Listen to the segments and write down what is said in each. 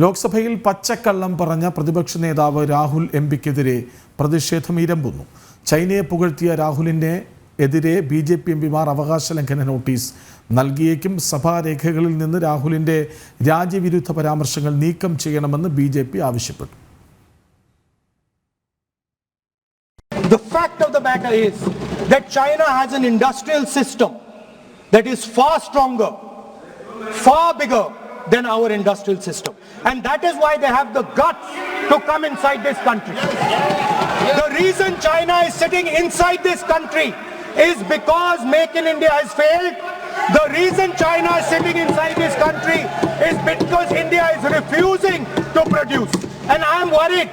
ലോക്സഭയിൽ പച്ചക്കള്ളം പറഞ്ഞ പ്രതിപക്ഷ നേതാവ് രാഹുൽ എംപിക്കെതിരെ പ്രതിഷേധം ഇരമ്പുന്നു. ചൈനയെ പുകഴ്ത്തിയ രാഹുലിനെ എതിരെ BJP എംപിമാർ അവകാശ ലംഘന നോട്ടീസ് നൽകിയേക്കും. സഭാരേഖകളിൽ നിന്ന് രാഹുലിന്റെ രാജ്യവിരുദ്ധ പരാമർശങ്ങൾ നീക്കം ചെയ്യണമെന്ന് BJP ആവശ്യപ്പെട്ടു. The fact of the matter is that China has an industrial system that is far stronger, far bigger than our industrial system, and that is why they have the guts to come inside this country. The reason China is sitting inside this country is because Make in India has failed. The reason China is sitting inside this country is because India is refusing to produce, and I am worried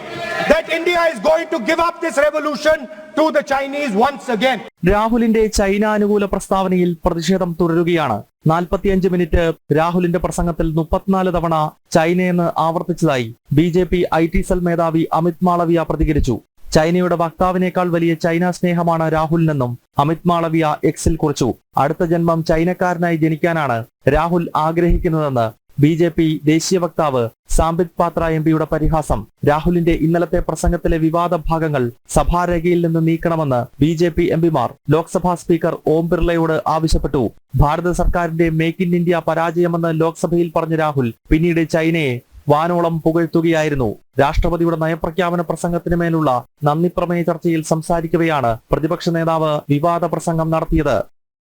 that India is going to give up this revolution to the Chinese once again. രാഹുലിന്റെ China അനുകൂല പ്രസ്താവനയിൽ പ്രതിഷേധം തുടരുകയാണ്. 45 minute രാഹുലിന്റെ പ്രസംഗത്തിൽ 34 തവണ ചൈനയെന്ന് ആവർത്തിച്ചതായി BJP IT cell മേധാവി അമിത് മാളവിയ പ്രതികരിച്ചു. ചൈനയുടെ വക്താവിനേക്കാൾ വലിയ ചൈന സ്നേഹമാണ് രാഹുലിനെന്നും അമിത് മാളവിയ എക്സിൽ കുറിച്ചു. അടുത്ത ജന്മം ചൈനക്കാരനായി ജനിക്കാനാണ് രാഹുൽ ആഗ്രഹിക്കുന്നതെന്ന് BJP ദേശീയ വക്താവ് സാംബിത് പാത്ര എംപിയുടെ പരിഹാസം. രാഹുലിന്റെ ഇന്നലത്തെ പ്രസംഗത്തിലെ വിവാദ ഭാഗങ്ങൾ സഭാരേഖയിൽ നിന്ന് നീക്കണമെന്ന് BJP എംപിമാർ ലോക്സഭാ സ്പീക്കർ ഓം ബിർളയോട് ആവശ്യപ്പെട്ടു. ഭാരത സർക്കാരിന്റെ മേക്ക് ഇൻ ഇന്ത്യ പരാജയമെന്ന് ലോക്സഭയിൽ പറഞ്ഞ രാഹുൽ പിന്നീട് ചൈനയെ വാനോളം പുകഴ്ത്തുകയായിരുന്നു. രാഷ്ട്രപതിയുടെ നയപ്രഖ്യാപന പ്രസംഗത്തിന് മേലുള്ള നന്ദി പ്രമേയ ചർച്ചയിൽ സംസാരിക്കവെയാണ് പ്രതിപക്ഷ നേതാവ് വിവാദ പ്രസംഗം നടത്തിയത്.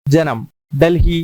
ജനം, ഡൽഹി.